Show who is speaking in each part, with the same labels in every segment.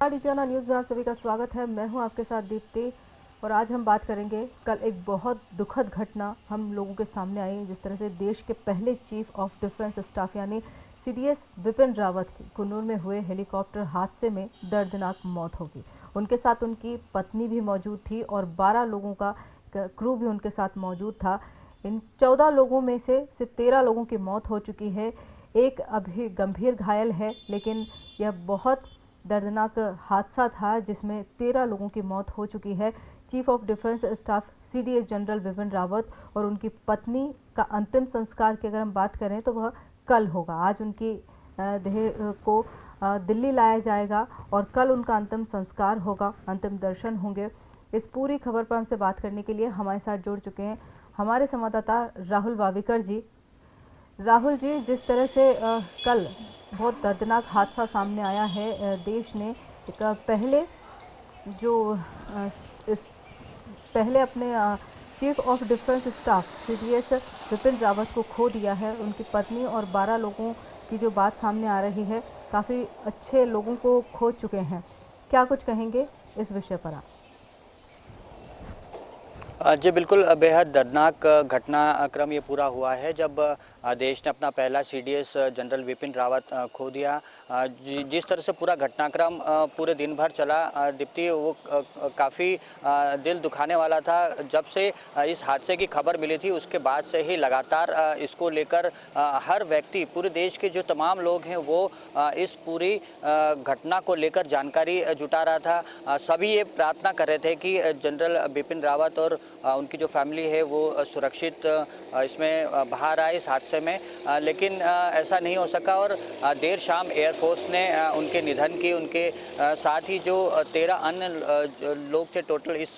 Speaker 1: DTR news में आप सभी का स्वागत है। मैं हूं आपके साथ दीप्ति और आज हम बात करेंगे। कल एक बहुत दुखद घटना हम लोगों के सामने आई, जिस तरह से देश के पहले चीफ ऑफ डिफेंस स्टाफ यानी सीडीएस विपिन रावत की कुन्नूर में हुए हेलीकॉप्टर हादसे में दर्दनाक मौत होगी। उनके साथ उनकी पत्नी भी मौजूद थी और 12 लोगों का क्रू भी उनके साथ मौजूद था। इन 14 लोगों में से सिर्फ 13 लोगों की मौत हो चुकी है। एक अभी गंभीर घायल है, लेकिन यह बहुत दर्दनाक हादसा था जिसमें 13 लोगों की मौत हो चुकी है। Chief of defence staff CDS general Vipin Rawat और उनकी पत्नी का अंतिम संस्कार की अगर हम बात करें तो वह कल होगा। आज उनकी देह को दिल्ली लाया जाएगा और कल उनका अंतिम संस्कार होगा, अंतिम दर्शन होंगे। इस पूरी खबर पर हमसे बात करने के लिए हमारे साथ जुड़ चुके हैं हमारे संवाददाता राहुल वाविकर जी। राहुल जी, जिस तरह से कल बहुत दर्दनाक हादसा सामने आया है, देश ने एक पहले अपने chief of defence staff CDS Vipin Rawat को खो दिया है। उनकी पत्नी और 12 लोगों की जो बात सामने आ रही है, काफ़ी अच्छे लोगों को खो चुके हैं। क्या कुछ कहेंगे इस विषय पर आप?
Speaker 2: जी बिल्कुल, बेहद दर्दनाक घटनाक्रम ये पूरा हुआ है जब देश ने अपना पहला सीडीएस जनरल विपिन रावत खो दिया। जिस तरह से पूरा घटनाक्रम पूरे दिन भर चला दीप्ति, वो काफ़ी दिल दुखाने वाला था। जब से इस हादसे की खबर मिली थी उसके बाद से ही लगातार इसको लेकर हर व्यक्ति, पूरे देश के जो तमाम लोग हैं वो इस पूरी घटना को लेकर जानकारी जुटा रहा था। सभी ये प्रार्थना कर रहे थे कि जनरल बिपिन रावत और उनकी जो फैमिली है वो सुरक्षित इसमें बाहर आए इस हादसे में, लेकिन ऐसा नहीं हो सका और देर शाम एयरफोर्स ने उनके निधन की, उनके साथ ही जो 13 अन्य लोग थे टोटल इस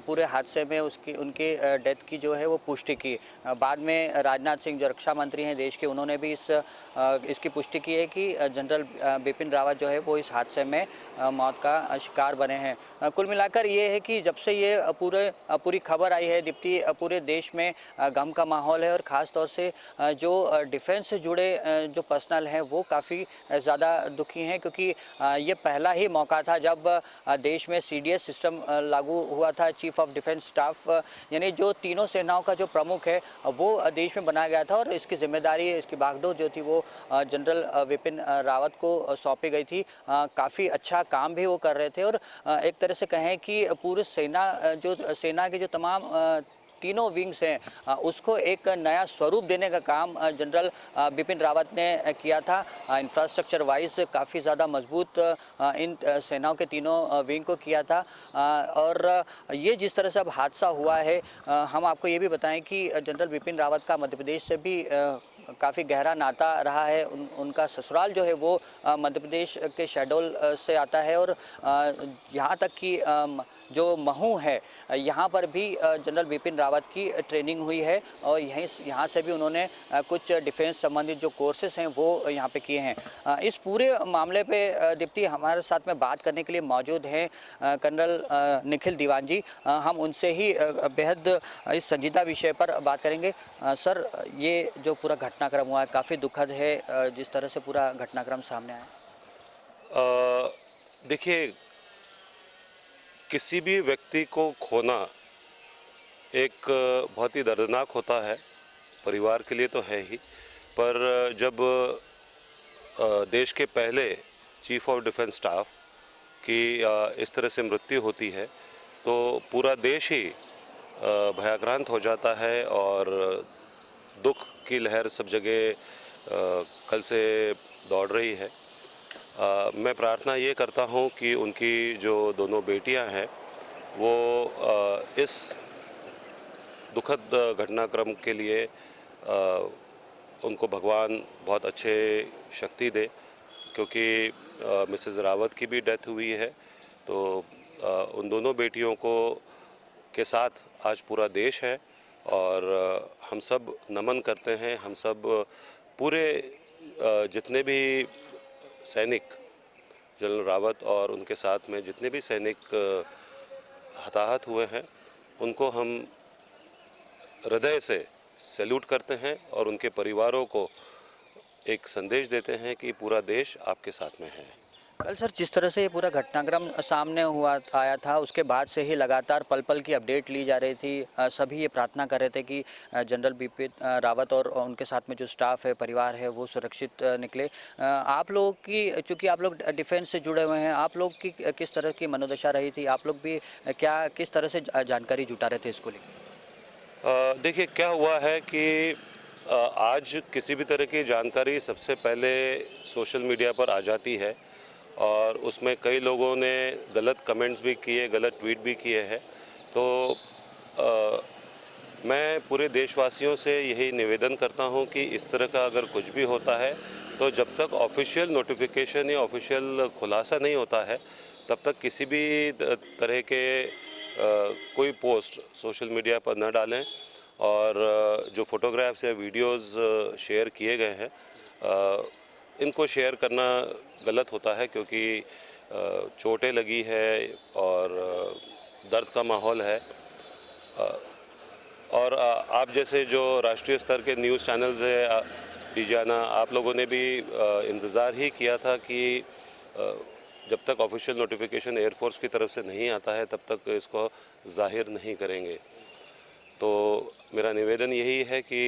Speaker 2: पूरे हादसे में उनके डेथ की जो है वो पुष्टि की। बाद में राजनाथ सिंह जो रक्षा मंत्री हैं देश के, उन्होंने भी इसकी पुष्टि की है कि जनरल बिपिन रावत जो है वो इस हादसे में मौत का शिकार बने हैं। कुल मिलाकर ये है कि जब से ये पूरी खबर आई है दीप्ति, पूरे देश में गम का माहौल है और ख़ास तौर से जो डिफेंस से जुड़े जो पर्सनल हैं वो काफ़ी ज़्यादा दुखी हैं, क्योंकि ये पहला ही मौका था जब देश में सीडीएस सिस्टम लागू हुआ था। चीफ ऑफ डिफेंस स्टाफ यानी जो तीनों सेनाओं का जो प्रमुख है वो देश में बनाया गया था और इसकी जिम्मेदारी, इसकी बागडोर जो थी वो जनरल विपिन रावत को सौंपी गई थी। काफ़ी अच्छा काम भी वो कर रहे थे और एक तरह से कहें कि पूरे सेना के जो तमाम तीनों विंग्स हैं उसको एक नया स्वरूप देने का काम जनरल बिपिन रावत ने किया था। इंफ्रास्ट्रक्चर वाइज काफ़ी ज़्यादा मजबूत इन सेनाओं के तीनों विंग को किया था। और ये जिस तरह से अब हादसा हुआ है, हम आपको ये भी बताएं कि जनरल बिपिन रावत का मध्य प्रदेश से भी काफ़ी गहरा नाता रहा है। उनका ससुराल जो है वो मध्य प्रदेश के शहडोल से आता है और यहाँ तक कि जो महू है यहाँ पर भी जनरल बिपिन रावत की ट्रेनिंग हुई है और यहाँ से भी उन्होंने कुछ डिफेंस संबंधित जो कोर्सेस हैं वो यहाँ पे किए हैं। इस पूरे मामले पे दीप्ति हमारे साथ में बात करने के लिए मौजूद हैं कर्नल निखिल दीवान जी। हम उनसे ही बेहद इस संजीदा विषय पर बात करेंगे। सर, ये जो पूरा घटनाक्रम हुआ है काफ़ी दुखद है, जिस तरह से पूरा घटनाक्रम सामने आया।
Speaker 3: देखिए, किसी भी व्यक्ति को खोना एक बहुत ही दर्दनाक होता है, परिवार के लिए तो है ही, पर जब देश के पहले चीफ ऑफ डिफेंस स्टाफ की इस तरह से मृत्यु होती है तो पूरा देश ही भयाक्रांत हो जाता है और दुख की लहर सब जगह कल से दौड़ रही है। मैं प्रार्थना ये करता हूँ कि उनकी जो दोनों बेटियां हैं वो इस दुखद घटनाक्रम के लिए उनको भगवान बहुत अच्छे शक्ति दे, क्योंकि मिसेस रावत की भी डेथ हुई है। तो उन दोनों बेटियों के साथ आज पूरा देश है और हम सब नमन करते हैं। हम सब पूरे जितने भी सैनिक, जनरल रावत और उनके साथ में जितने भी सैनिक हताहत हुए हैं उनको हम हृदय से सैल्यूट करते हैं और उनके परिवारों को एक संदेश देते हैं कि पूरा देश आपके साथ में है।
Speaker 2: कल सर जिस तरह से ये पूरा घटनाक्रम सामने हुआ आया था, उसके बाद से ही लगातार पल पल की अपडेट ली जा रही थी। सभी ये प्रार्थना कर रहे थे कि जनरल बिपिन रावत और उनके साथ में जो स्टाफ है, परिवार है, वो सुरक्षित निकले। आप लोगों की, चूँकि आप लोग डिफेंस से जुड़े हुए हैं, आप लोग की किस तरह की मनोदशा रही थी? आप लोग भी क्या किस तरह से जानकारी जुटा रहे थे इसको लेकर?
Speaker 3: देखिए क्या हुआ है कि आज किसी भी तरह की जानकारी सबसे पहले सोशल मीडिया पर आ जाती है और उसमें कई लोगों ने गलत कमेंट्स भी किए, गलत ट्वीट भी किए हैं। तो अ, मैं पूरे देशवासियों से यही निवेदन करता हूं कि इस तरह का अगर कुछ भी होता है तो जब तक ऑफिशियल नोटिफिकेशन या ऑफिशियल खुलासा नहीं होता है तब तक किसी भी तरह के कोई पोस्ट सोशल मीडिया पर न डालें। और जो फोटोग्राफ्स या वीडियोस शेयर किए गए हैं इनको शेयर करना गलत होता है, क्योंकि चोटें लगी है और दर्द का माहौल है। और आप जैसे जो राष्ट्रीय स्तर के न्यूज़ चैनल्स है डीजाना, आप लोगों ने भी इंतज़ार ही किया था कि जब तक ऑफिशियल नोटिफिकेशन एयरफोर्स की तरफ से नहीं आता है तब तक इसको जाहिर नहीं करेंगे। तो मेरा निवेदन यही है कि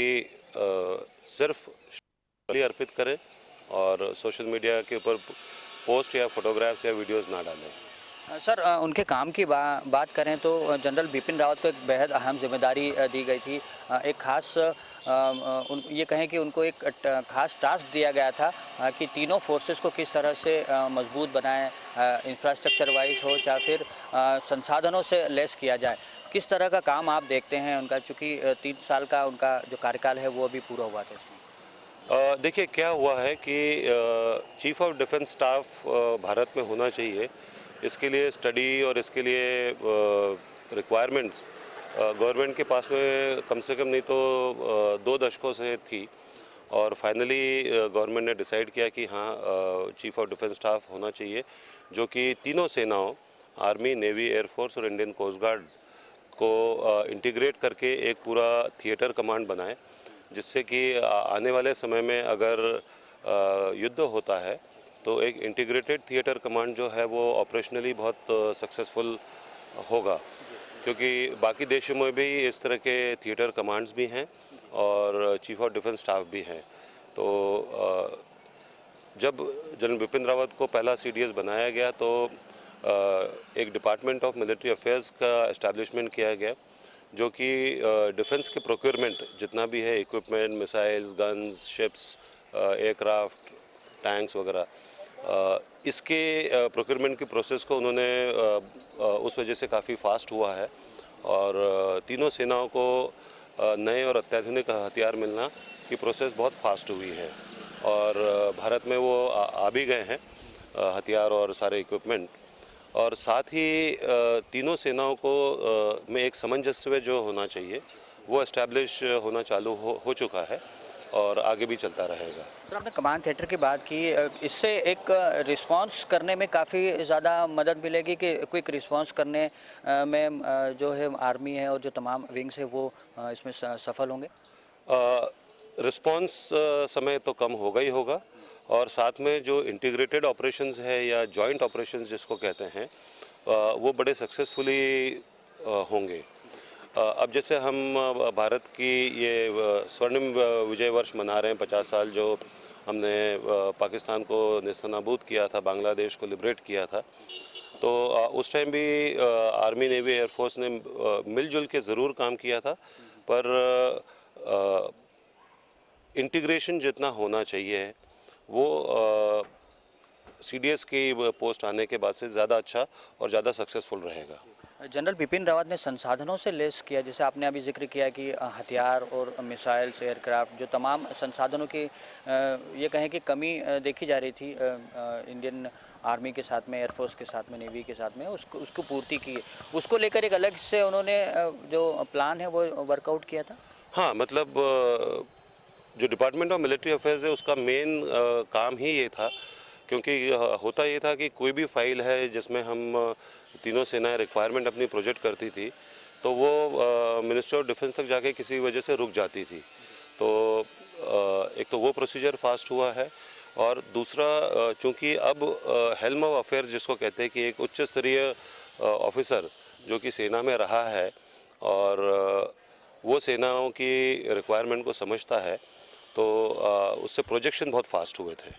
Speaker 3: सिर्फ श्रद्धांजलि अर्पित करें और सोशल मीडिया के ऊपर पोस्ट या फोटोग्राफ्स या वीडियोस ना डालें।
Speaker 2: सर उनके काम की बात करें तो जनरल बिपिन रावत को एक बेहद अहम जिम्मेदारी दी गई थी। एक खास ये कहें कि उनको एक खास टास्क दिया गया था कि तीनों फोर्सेस को किस तरह से मजबूत बनाएं, इंफ्रास्ट्रक्चर वाइज हो या फिर संसाधनों से लेस किया जाए। किस तरह का काम आप देखते हैं उनका, चूँकि 3 साल का उनका जो कार्यकाल है वो अभी पूरा हुआ था इसमें?
Speaker 3: देखिए क्या हुआ है कि chief of defence staff Bharat में होना चाहिए। इसके लिए स्टडी और इसके लिए रिक्वायरमेंट्स गवर्नमेंट के पास में कम से कम नहीं तो 2 दशकों से थी। और फाइनली गवर्नमेंट ने डिसाइड किया कि हाँ चीफ ऑफ डिफेंस स्टाफ होना चाहिए, जो कि तीनों सेनाओं आर्मी, नेवी, एयरफोर्स और इंडियन कोस्ट गार्ड को इंटीग्रेट करके एक पूरा थिएटर कमांड बनाए, जिससे कि आने वाले समय में अगर युद्ध होता है तो एक इंटीग्रेटेड थिएटर कमांड जो है वो ऑपरेशनली बहुत सक्सेसफुल होगा, क्योंकि बाकी देशों में भी इस तरह के थिएटर कमांड्स भी हैं और चीफ ऑफ डिफेंस स्टाफ भी हैं। तो जब जनरल बिपिन रावत को पहला सीडीएस बनाया गया तो एक डिपार्टमेंट ऑफ मिलिट्री अफेयर्स का एस्टैब्लिशमेंट किया गया, जो कि डिफेंस के प्रोक्योरमेंट जितना भी है, equipment, missiles, guns, ships, aircraft, tanks वगैरह, इसके प्रोक्योरमेंट की प्रोसेस को उन्होंने उस वजह से काफ़ी फास्ट हुआ है। और तीनों सेनाओं को नए और अत्याधुनिक हथियार मिलना की प्रोसेस बहुत फास्ट हुई है और भारत में वो आ भी गए हैं हथियार और सारे इक्विपमेंट। और साथ ही तीनों सेनाओं को में एक सामंजस्य जो होना चाहिए वो एस्टैब्लिश होना चालू हो चुका है और आगे भी चलता रहेगा।
Speaker 2: सर आपने कमांड थिएटर की बात की, इससे एक रिस्पांस करने में काफ़ी ज़्यादा मदद मिलेगी कि क्विक रिस्पांस करने में जो है आर्मी है और जो तमाम विंग्स है वो इसमें सफल होंगे?
Speaker 3: रिस्पांस समय तो कम होगा ही होगा, और साथ में जो इंटीग्रेटेड ऑपरेशंस है या जॉइंट ऑपरेशंस जिसको कहते हैं वो बड़े सक्सेसफुली होंगे। अब जैसे हम भारत की ये स्वर्णिम विजय वर्ष मना रहे हैं, 50 साल जो हमने पाकिस्तान को नेस्तनाबूद किया था, बांग्लादेश को लिबरेट किया था। तो उस टाइम भी आर्मी, नेवी, एयरफोर्स ने मिलजुल के ज़रूर काम किया था, पर इंटीग्रेशन जितना होना चाहिए वो सीडीएस की पोस्ट आने के बाद से ज़्यादा अच्छा और ज़्यादा सक्सेसफुल रहेगा।
Speaker 2: जनरल बिपिन रावत ने संसाधनों से लेस किया, जैसे आपने अभी जिक्र किया कि हथियार और मिसाइल्स, एयरक्राफ्ट, जो तमाम संसाधनों की ये कहें कि कमी देखी जा रही थी इंडियन आर्मी के साथ में, एयरफोर्स के साथ में, नेवी के साथ में, उसको पूर्ति की। उसको लेकर एक अलग से उन्होंने जो प्लान है वो वर्कआउट किया था।
Speaker 3: हाँ, मतलब जो डिपार्टमेंट ऑफ मिलिट्री अफेयर्स है उसका मेन काम ही ये था, क्योंकि होता ये था कि कोई भी फाइल है जिसमें हम तीनों सेनाएं रिक्वायरमेंट अपनी प्रोजेक्ट करती थी तो वो मिनिस्ट्री ऑफ डिफेंस तक जाके किसी वजह से रुक जाती थी। तो एक तो वो प्रोसीजर फास्ट हुआ है, और दूसरा चूँकि अब हेल्म ऑफ अफेयर्स जिसको कहते हैं कि एक उच्च स्तरीय ऑफिसर जो कि सेना में रहा है और वो सेनाओं की रिक्वायरमेंट को समझता है, तो उससे प्रोजेक्शन बहुत फास्ट हुए थे।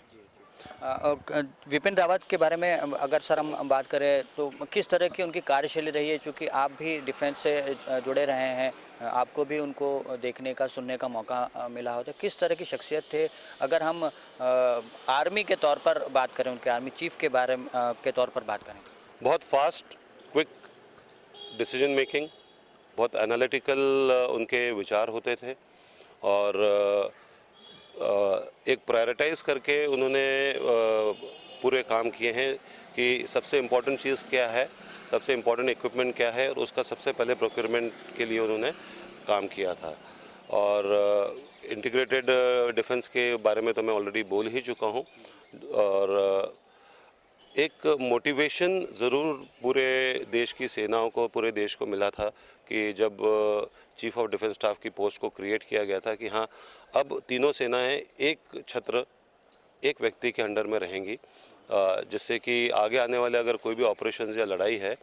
Speaker 2: विपिन रावत के बारे में अगर सर हम बात करें तो किस तरह की उनकी कार्यशैली रही है, क्योंकि आप भी डिफेंस से जुड़े रहे हैं, आपको भी उनको देखने का सुनने का मौका मिला हो, तो किस तरह की शख्सियत थे? अगर हम आर्मी के तौर पर बात करें, उनके आर्मी चीफ के बारे में के तौर पर बात करें।
Speaker 3: बहुत फास्ट, क्विक डिसीजन मेकिंग, बहुत एनालिटिकल उनके विचार होते थे और एक प्रायोरिटाइज करके उन्होंने पूरे काम किए हैं कि सबसे इम्पोर्टेंट चीज़ क्या है, सबसे इम्पोर्टेंट इक्विपमेंट क्या है, और उसका सबसे पहले प्रोक्योरमेंट के लिए उन्होंने काम किया था। और इंटीग्रेटेड डिफेंस के बारे में तो मैं ऑलरेडी बोल ही चुका हूँ। और एक मोटिवेशन ज़रूर पूरे देश की सेनाओं को, पूरे देश को मिला था कि जब चीफ ऑफ डिफेंस स्टाफ की पोस्ट को क्रिएट किया गया था कि हाँ, अब तीनों सेनाएं एक छत्र, एक व्यक्ति के अंडर में रहेंगी, जिससे कि आगे आने वाले अगर कोई भी ऑपरेशंस या लड़ाई है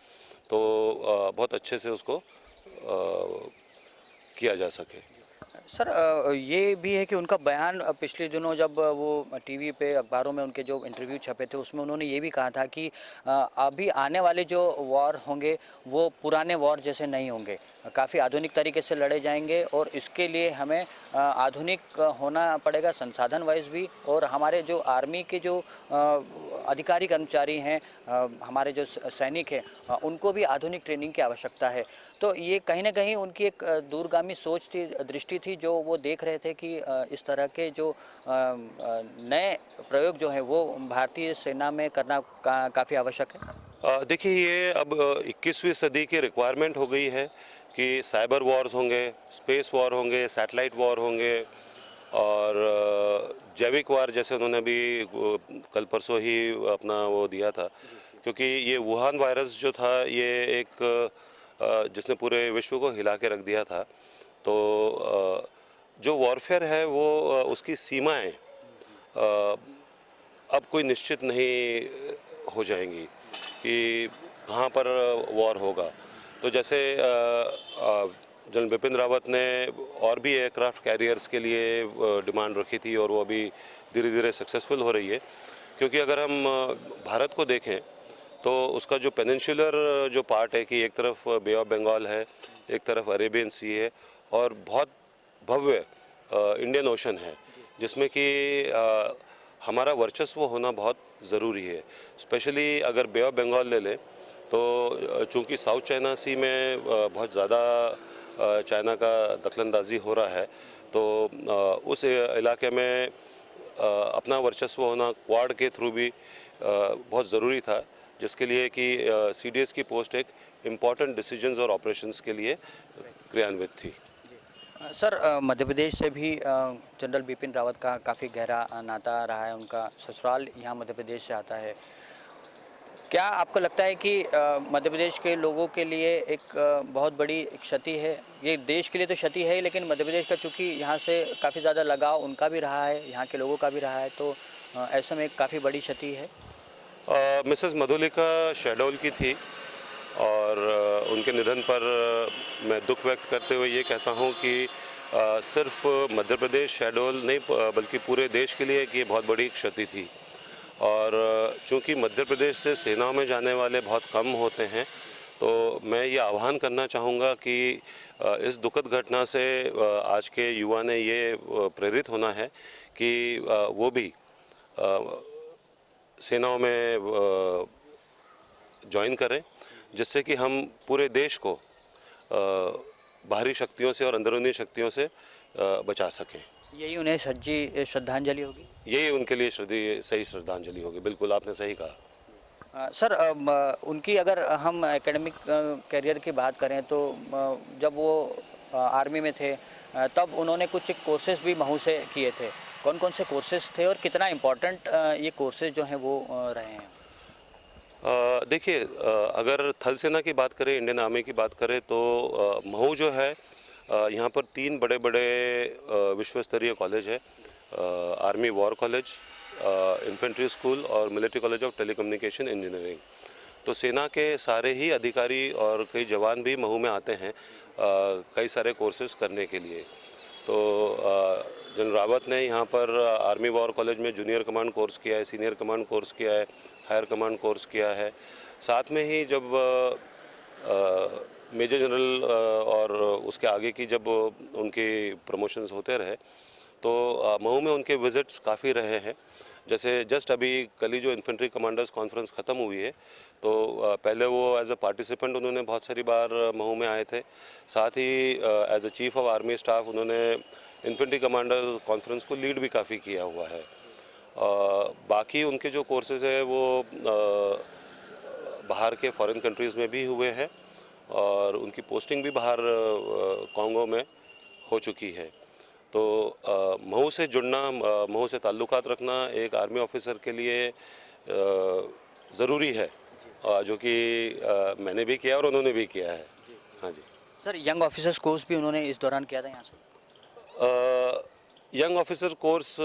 Speaker 3: तो बहुत अच्छे से उसको किया जा सके।
Speaker 2: सर ये भी है कि उनका बयान पिछले दिनों जब वो टीवी पे, अखबारों में उनके जो इंटरव्यू छपे थे, उसमें उन्होंने ये भी कहा था कि अभी आने वाले जो वॉर होंगे वो पुराने वॉर जैसे नहीं होंगे, काफ़ी आधुनिक तरीके से लड़े जाएंगे और इसके लिए हमें आधुनिक होना पड़ेगा संसाधन वाइज भी, और हमारे जो आर्मी के जो अधिकारी कर्मचारी हैं, हमारे जो सैनिक हैं, उनको भी आधुनिक ट्रेनिंग की आवश्यकता है। तो ये कहीं ना कहीं उनकी एक दूरगामी सोच थी, दृष्टि थी, जो वो देख रहे थे कि इस तरह के जो नए प्रयोग जो है वो भारतीय सेना में करना काफ़ी आवश्यक है।
Speaker 3: देखिए, ये अब 21वीं सदी की रिक्वायरमेंट हो गई है कि साइबर वॉर्स होंगे, स्पेस वॉर होंगे, सैटेलाइट वॉर होंगे और जैविक वार, जैसे उन्होंने भी कल परसों ही अपना वो दिया था, क्योंकि ये वुहान वायरस जो था ये एक जिसने पूरे विश्व को हिला के रख दिया था। तो जो वॉरफेयर है वो उसकी सीमाएं अब कोई निश्चित नहीं हो जाएंगी कि कहाँ पर वॉर होगा। तो जैसे जनरल बिपिन रावत ने और भी एयरक्राफ्ट कैरियर्स के लिए डिमांड रखी थी और वो अभी धीरे धीरे सक्सेसफुल हो रही है, क्योंकि अगर हम भारत को देखें तो उसका जो पेनिनसुलर जो पार्ट है कि एक तरफ बे ऑफ बंगाल है, एक तरफ अरेबियन सी है और बहुत भव्य इंडियन ओशन है, जिसमें कि हमारा वर्चस्व होना बहुत ज़रूरी है। स्पेशली अगर बे ऑफ बंगाल ले लें तो चूँकि साउथ चाइना सी में बहुत ज़्यादा चाइना का दखलंदाजी हो रहा है, तो उस इलाके में अपना वर्चस्व होना क्वाड के थ्रू भी बहुत ज़रूरी था, जिसके लिए कि सीडीएस की पोस्ट एक इम्पॉर्टेंट डिसीजंस और ऑपरेशंस के लिए क्रियान्वित थी।
Speaker 2: सर मध्य प्रदेश से भी जनरल बिपिन रावत का काफ़ी गहरा नाता रहा है, उनका ससुराल यहाँ मध्य प्रदेश से आता है। क्या आपको लगता है कि मध्य प्रदेश के लोगों के लिए एक बहुत बड़ी क्षति है? ये देश के लिए तो क्षति है, लेकिन मध्य प्रदेश का चूँकि यहाँ से काफ़ी ज़्यादा लगाव उनका भी रहा है, यहाँ के लोगों का भी रहा है, तो ऐसे में काफ़ी बड़ी क्षति है।
Speaker 3: मिसेस मधुलिका शहडोल की थी और उनके निधन पर मैं दुख व्यक्त करते हुए ये कहता हूँ कि सिर्फ मध्य प्रदेश शहडोल नहीं बल्कि पूरे देश के लिए कि ये बहुत बड़ी क्षति थी। और चूँकि मध्य प्रदेश से सेनाओं में जाने वाले बहुत कम होते हैं, तो मैं ये आह्वान करना चाहूँगा कि इस दुखद घटना से आज के युवा ने ये प्रेरित होना है कि वो भी सेनाओं में ज्वाइन करें, जिससे कि हम पूरे देश को बाहरी शक्तियों से और अंदरूनी शक्तियों से बचा सकें।
Speaker 2: यही उन्हें सच्ची श्रद्धांजलि होगी,
Speaker 3: यही उनके लिए सही श्रद्धांजलि होगी। बिल्कुल, आपने सही कहा।
Speaker 2: सर उनकी अगर हम एकेडमिक करियर की बात करें तो जब वो आर्मी में थे तब उन्होंने कुछ कोर्सेज भी महू से किए थे। कौन कौन से कोर्सेज थे और कितना इम्पोर्टेंट ये कोर्सेज जो हैं वो रहे हैं?
Speaker 3: देखिए, अगर थल सेना की बात करें, इंडियन आर्मी की बात करें, तो महू जो है यहाँ पर 3 बड़े बड़े विश्व स्तरीय कॉलेज है। Army war college, infantry school और military college of telecommunication engineering. तो सेना के सारे ही अधिकारी और कई जवान भी महू में आते हैं कई सारे कोर्सेज करने के लिए। तो जनरल रावत ने यहाँ पर आर्मी वॉर कॉलेज में जूनियर कमांड कोर्स किया है, सीनियर कमांड कोर्स किया है, हायर कमांड कोर्स किया है। साथ में ही जब मेजर जनरल और उसके आगे की जब उनके प्रमोशंस होते रहे तो महू में उनके विज़िट्स काफ़ी रहे हैं। जैसे जस्ट अभी कल ही जो इन्फेंट्री कमांडर्स कॉन्फ्रेंस ख़त्म हुई है तो पहले वो एज अ पार्टिसिपेंट उन्होंने बहुत सारी बार महू में आए थे। साथ ही as a chief of army staff उन्होंने इन्फेंट्री कमांडर कॉन्फ्रेंस को लीड भी काफ़ी किया हुआ है। बाकी उनके जो कोर्सेज है वो बाहर के फॉरेन कंट्रीज़ में भी हुए हैं और उनकी पोस्टिंग भी बाहर कॉन्गो में हो चुकी है। तो महू से जुड़ना, महू से ताल्लुकात रखना एक आर्मी ऑफिसर के लिए ज़रूरी है, जो कि मैंने भी किया और उन्होंने भी किया है। हाँ जी
Speaker 2: सर, यंग ऑफिसर्स कोर्स भी उन्होंने इस दौरान किया था यहाँ से?
Speaker 3: यंग ऑफिसर कोर्स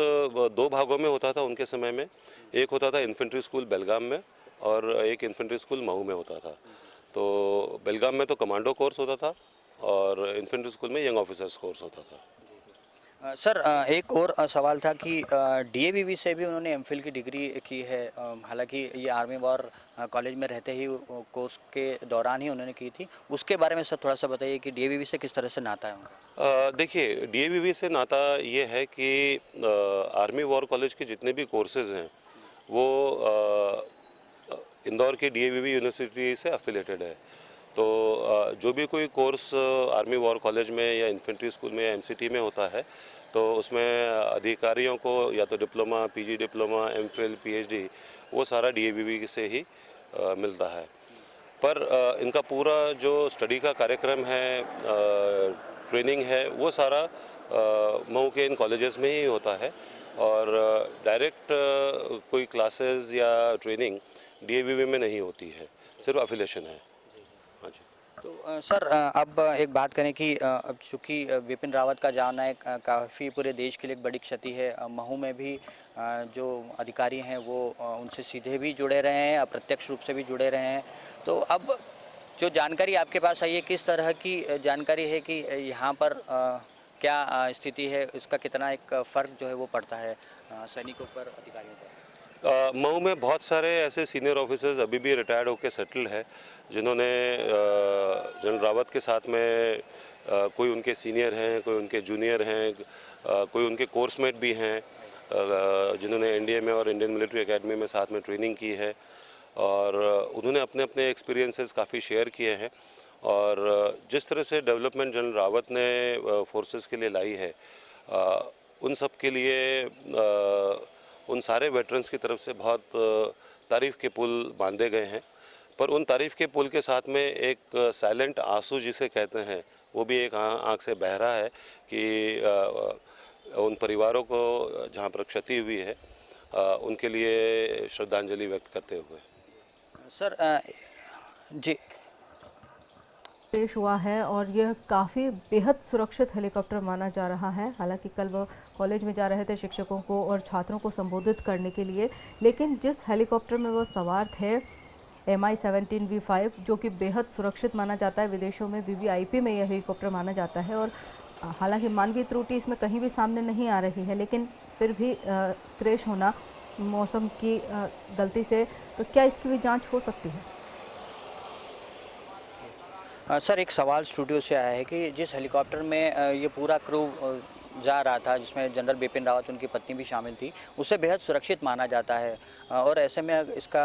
Speaker 3: 2 भागों में होता था उनके समय में। एक होता था इन्फेंट्री स्कूल बेलगाम में और एक इन्फेंट्री स्कूल महू में होता था। तो बेलगाम में तो कमांडो कोर्स होता था और इन्फेंट्री स्कूल में यंग ऑफिसर्स कोर्स होता था।
Speaker 2: सर, एक और सवाल था कि डीएवीवी से भी उन्होंने एमफिल की डिग्री की है। हालांकि ये आर्मी वॉर कॉलेज में रहते ही कोर्स के दौरान ही उन्होंने की थी। उसके बारे में सर थोड़ा सा बताइए कि डीएवीवी से किस तरह से नाता है उनका?
Speaker 3: देखिए, डीएवीवी से नाता ये है कि आर्मी वॉर कॉलेज के जितने भी कोर्सेज़ हैं वो इंदौर के डीएवीवी यूनिवर्सिटी से एफिलेटेड है। तो जो भी कोई कोर्स आर्मी वॉर कॉलेज में या इन्फेंट्री स्कूल में या एमसीटी में होता है तो उसमें अधिकारियों को या तो diploma, PG diploma, MPhil, PhD वो सारा डीएवीवी से ही मिलता है। पर इनका पूरा जो स्टडी का कार्यक्रम है, ट्रेनिंग है, वो सारा महू के इन कॉलेजेस में ही होता है और डायरेक्ट कोई क्लासेस या ट्रेनिंग डीएवीवी में नहीं होती है, सिर्फ एफिलिएशन है। हाँ जी।
Speaker 2: तो सर, अब एक बात करें कि अब चूँकि विपिन रावत का जाना है काफ़ी पूरे देश के लिए एक बड़ी क्षति है। महू में भी जो अधिकारी हैं वो उनसे सीधे भी जुड़े रहे हैं, अप्रत्यक्ष रूप से भी जुड़े रहे हैं। तो अब जो जानकारी आपके पास आई है, किस तरह की जानकारी है कि यहाँ पर क्या स्थिति है, इसका कितना एक फ़र्क जो है वो पड़ता है सैनिकों पर, अधिकारियों पर?
Speaker 3: मऊ में बहुत सारे ऐसे सीनियर ऑफिसर्स अभी भी रिटायर्ड होकर सेटल्ड है जिन्होंने जनरल रावत के साथ में कोई उनके सीनियर हैं, कोई उनके जूनियर हैं, कोई उनके कोर्समेट भी हैं जिन्होंने एनडीए में और इंडियन मिलिट्री एकेडमी में साथ में ट्रेनिंग की है और उन्होंने अपने अपने एक्सपीरियंसेस काफ़ी शेयर किए हैं। और जिस तरह से डेवलपमेंट जनरल रावत ने फोर्सेस के लिए लाई है, उन सब के लिए उन सारे वेटरन्स की तरफ से बहुत तारीफ़ के पुल बांधे गए हैं। पर उन तारीफ़ के पुल के साथ में एक साइलेंट आंसू जिसे कहते हैं वो भी एक आँख से बह रहा है कि उन परिवारों को जहाँ पर क्षति हुई है उनके लिए श्रद्धांजलि व्यक्त करते हुए।
Speaker 2: सर जी,
Speaker 1: पेश हुआ है और यह काफ़ी बेहद सुरक्षित हेलीकॉप्टर माना जा रहा है। हालांकि कल वो कॉलेज में जा रहे थे शिक्षकों को और छात्रों को संबोधित करने के लिए, लेकिन जिस हेलीकॉप्टर में वो सवार थे MI-17 V5 जो कि बेहद सुरक्षित माना जाता है, विदेशों में VVIP में यह हेलीकॉप्टर माना जाता है और हालांकि मानवीय त्रुटि इसमें कहीं भी सामने नहीं आ रही है, लेकिन फिर भी क्रैश होना मौसम की गलती से, तो क्या इसकी भी जाँच हो सकती है?
Speaker 2: सर, एक सवाल स्टूडियो से आया है कि जिस हेलीकॉप्टर में ये पूरा क्रू जा रहा था, जिसमें जनरल बिपिन रावत उनकी पत्नी भी शामिल थी, उसे बेहद सुरक्षित माना जाता है और ऐसे में इसका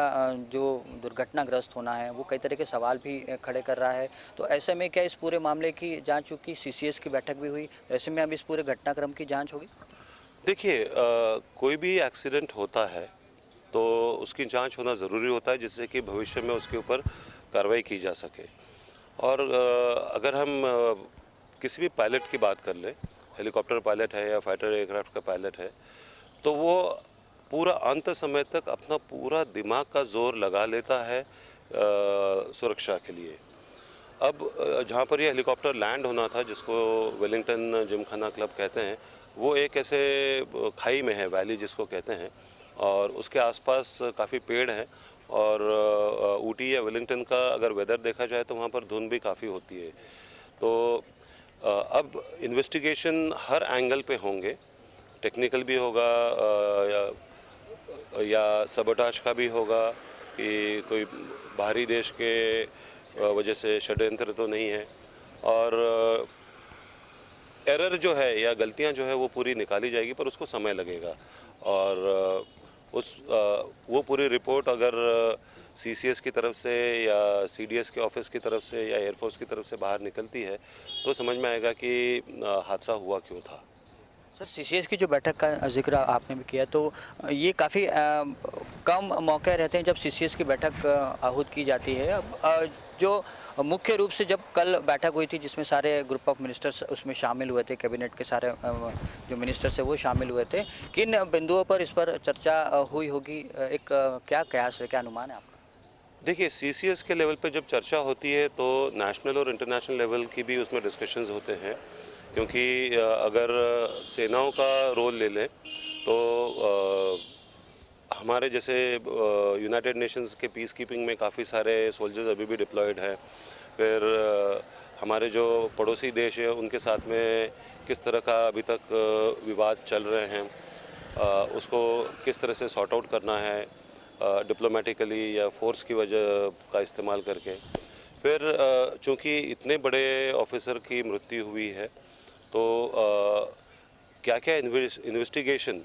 Speaker 2: जो दुर्घटनाग्रस्त होना है वो कई तरह के सवाल भी खड़े कर रहा है। तो ऐसे में क्या इस पूरे मामले की जांच, चूँकि CCS की बैठक भी हुई, ऐसे में अब इस पूरे घटनाक्रम की जाँच होगी?
Speaker 3: देखिए, कोई भी एक्सीडेंट होता है तो उसकी जांच होना ज़रूरी होता है जिससे कि भविष्य में उसके ऊपर कार्रवाई की जा सके। और अगर हम किसी भी पायलट की बात कर लें, हेलीकॉप्टर पायलट है या फाइटर एयरक्राफ्ट का पायलट है, तो वो पूरा अंत समय तक अपना पूरा दिमाग का जोर लगा लेता है सुरक्षा के लिए। अब जहाँ पर ये हेलीकॉप्टर लैंड होना था, जिसको वेलिंगटन जिमखाना क्लब कहते हैं, वो एक ऐसे खाई में है, वैली जिसको कहते हैं, और उसके आसपास काफ़ी पेड़ हैं। और ऊटी या वेलिंगटन का अगर वेदर देखा जाए तो वहाँ पर धुंध भी काफ़ी होती है। तो अब इन्वेस्टिगेशन हर एंगल पे होंगे, टेक्निकल भी होगा या सबोटाज का भी होगा कि कोई बाहरी देश के वजह से षड्यंत्र तो नहीं है, और एरर जो है या गलतियां जो है वो पूरी निकाली जाएगी, पर उसको समय लगेगा। और वो पूरी रिपोर्ट अगर सीसीएस की तरफ से या सीडीएस के ऑफिस की तरफ से या एयरफोर्स की तरफ से बाहर निकलती है तो समझ में आएगा कि हादसा हुआ क्यों था।
Speaker 2: सर, सीसीएस की जो बैठक का जिक्र आपने भी किया, तो ये काफ़ी कम मौके रहते हैं जब सीसीएस की बैठक आहूत की जाती है। अब जो मुख्य रूप से जब कल बैठक हुई थी जिसमें सारे ग्रुप ऑफ मिनिस्टर्स उसमें शामिल हुए थे, कैबिनेट के सारे जो मिनिस्टर्स हैं वो शामिल हुए थे, किन बिंदुओं पर इस पर चर्चा हुई होगी? एक क्या कयास है, क्या अनुमान है आपका?
Speaker 3: देखिए, सीसीएस के लेवल पे जब चर्चा होती है तो नेशनल और इंटरनेशनल लेवल की भी उसमें डिस्कशंस होते हैं, क्योंकि अगर सेनाओं का रोल ले लें तो हमारे जैसे यूनाइटेड नेशंस के पीस कीपिंग में काफ़ी सारे सोल्जर्स अभी भी डिप्लॉयड हैं। फिर हमारे जो पड़ोसी देश हैं उनके साथ में किस तरह का अभी तक विवाद चल रहे हैं, उसको किस तरह से सॉर्ट आउट करना है डिप्लोमेटिकली या फोर्स की वजह का इस्तेमाल करके। फिर चूँकि इतने बड़े ऑफिसर की मृत्यु हुई है तो क्या क्या इन्वेस्टिगेशन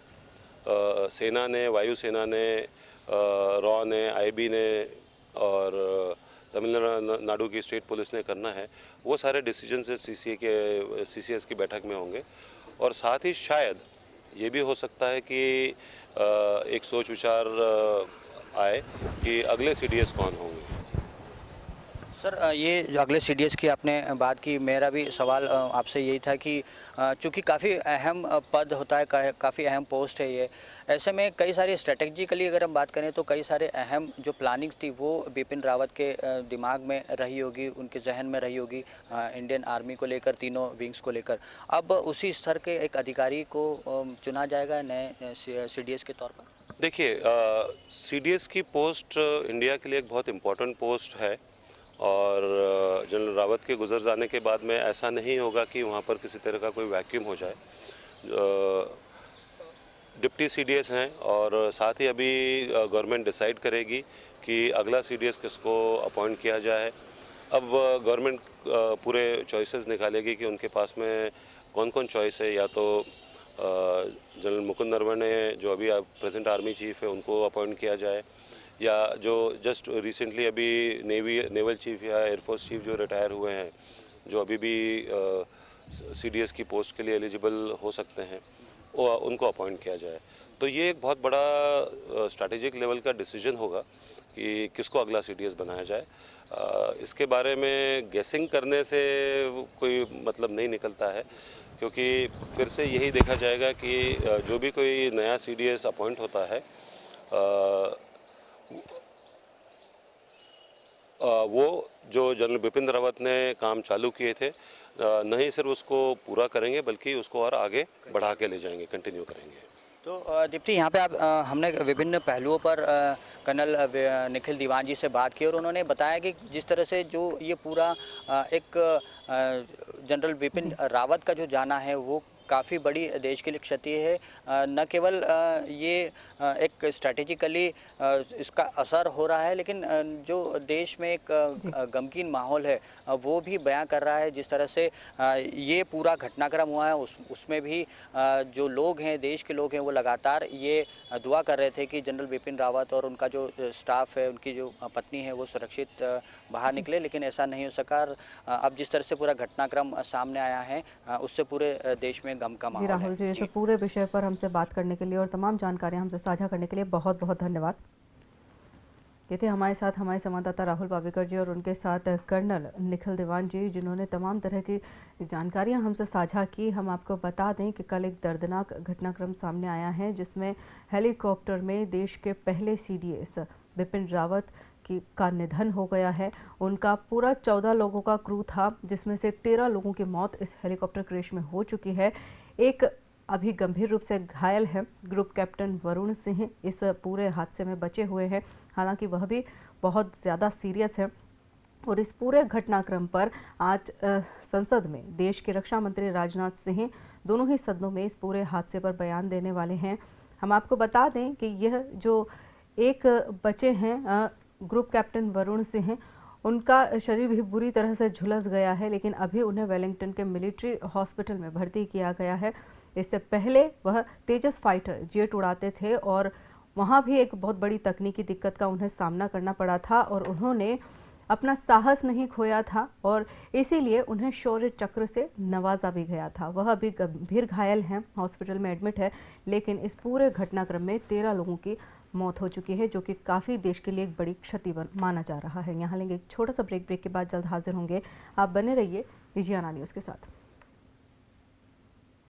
Speaker 3: सेना ने, वायुसेना ने, रॉ ने, आईबी ने और तमिलनाडु की स्टेट पुलिस ने करना है, वो सारे डिसीजन से सीसीएस की बैठक में होंगे। और साथ ही शायद ये भी हो सकता है कि एक सोच विचार आए कि अगले सीडीएस कौन होंगे।
Speaker 2: सर, ये जो अगले सीडीएस की आपने बात की, मेरा भी सवाल आपसे यही था कि चूँकि काफ़ी अहम पद होता है, काफ़ी अहम पोस्ट है ये, ऐसे में कई सारी स्ट्रेटेजिकली अगर हम बात करें तो कई सारे अहम जो प्लानिंग थी वो बिपिन रावत के दिमाग में रही होगी, उनके जहन में रही होगी, इंडियन आर्मी को लेकर, तीनों विंग्स को लेकर। अब उसी स्तर के एक अधिकारी को चुना जाएगा नए सीडीएस के तौर पर?
Speaker 3: देखिए, सीडीएस की पोस्ट इंडिया के लिए एक बहुत इम्पोर्टेंट पोस्ट है, और जनरल रावत के गुजर जाने के बाद में ऐसा नहीं होगा कि वहाँ पर किसी तरह का कोई वैक्यूम हो जाए। डिप्टी सीडीएस हैं और साथ ही अभी गवर्नमेंट डिसाइड करेगी कि अगला सीडीएस किसको अपॉइंट किया जाए। अब गवर्नमेंट पूरे चॉइसेस निकालेगी कि उनके पास में कौन कौन चॉइस है, या तो जनरल मुकुंद नरवणे जो अभी प्रेजेंट आर्मी चीफ है उनको अपॉइंट किया जाए, या जो जस्ट रिसेंटली अभी नेवल चीफ या एयरफोर्स चीफ जो रिटायर हुए हैं, जो अभी भी सीडीएस की पोस्ट के लिए एलिजिबल हो सकते हैं, उनको अपॉइंट किया जाए। तो ये एक बहुत बड़ा स्ट्रैटेजिक लेवल का डिसीजन होगा कि किसको अगला सीडीएस बनाया जाए। इसके बारे में गेसिंग करने से कोई मतलब नहीं निकलता है, क्योंकि फिर से यही देखा जाएगा कि जो भी कोई नया सीडीएस अपॉइंट होता है वो जो जनरल बिपिन रावत ने काम चालू किए थे नहीं सिर्फ उसको पूरा करेंगे बल्कि उसको और आगे बढ़ा के ले जाएंगे, कंटिन्यू करेंगे।
Speaker 2: तो डिप्टी, यहाँ पे आप हमने विभिन्न पहलुओं पर कर्नल निखिल दीवान जी से बात की और उन्होंने बताया कि जिस तरह से जो ये पूरा एक जनरल बिपिन रावत का जो जाना है वो काफ़ी बड़ी देश के लिए क्षति है। न केवल ये एक स्ट्रैटेजिकली इसका असर हो रहा है, लेकिन जो देश में एक गमगीन माहौल है वो भी बयां कर रहा है। जिस तरह से ये पूरा घटनाक्रम हुआ है उसमें भी जो लोग हैं, देश के लोग हैं, वो लगातार ये दुआ कर रहे थे कि जनरल बिपिन रावत और उनका जो स्टाफ है, उनकी जो पत्नी है, वो सुरक्षित बाहर निकले, लेकिन ऐसा नहीं हो सका। अब जिस तरह से पूरा घटनाक्रम सामने आया है उससे पूरे देश में गम का माहौल है।
Speaker 1: राहुल जी, इस पूरे विषय पर हमसे बात करने के लिए और तमाम जानकारियां हमसे साझा करने के लिए बहुत बहुत धन्यवाद। ये थे हमारे साथ हमारे संवाददाता राहुल पावेकर जी और उनके साथ कर्नल निखिल दीवान जी, जिन्होंने तमाम तरह की जानकारियां हमसे साझा की। हम आपको बता दें कि कल एक दर्दनाक घटनाक्रम सामने आया है जिसमें हेलीकॉप्टर में देश के पहले सीडीएस बिपिन रावत का निधन हो गया है। उनका पूरा 14 लोगों का क्रू था, जिसमें से 13 लोगों की मौत इस हेलीकॉप्टर क्रैश में हो चुकी है। एक अभी गंभीर रूप से घायल है। ग्रुप कैप्टन वरुण सिंह इस पूरे हादसे में बचे हुए हैं, हालांकि वह भी बहुत ज़्यादा सीरियस है। और इस पूरे घटनाक्रम पर आज संसद में देश के रक्षा मंत्री राजनाथ सिंह दोनों ही सदनों में इस पूरे हादसे पर बयान देने वाले हैं। हम आपको बता दें कि यह जो एक बचे हैं ग्रुप कैप्टन वरुण सिंह, उनका शरीर भी बुरी तरह से झुलस गया है, लेकिन अभी उन्हें वेलिंगटन के मिलिट्री हॉस्पिटल में भर्ती किया गया है। इससे पहले वह तेजस फाइटर जेट उड़ाते थे और वहाँ भी एक बहुत बड़ी तकनीकी दिक्कत का उन्हें सामना करना पड़ा था और उन्होंने अपना साहस नहीं खोया था और इसीलिए उन्हें शौर्य चक्र से नवाजा भी गया था। वह अभी गंभीर घायल हैं, हॉस्पिटल में एडमिट है, लेकिन इस पूरे घटनाक्रम में 13 लोगों की मौत हो चुकी है, जो कि काफ़ी देश के लिए एक बड़ी क्षति माना जा रहा है। यहाँ लेंगे एक छोटा सा ब्रेक के बाद जल्द हाजिर होंगे। आप बने रहिए विजयाना न्यूज़ के साथ।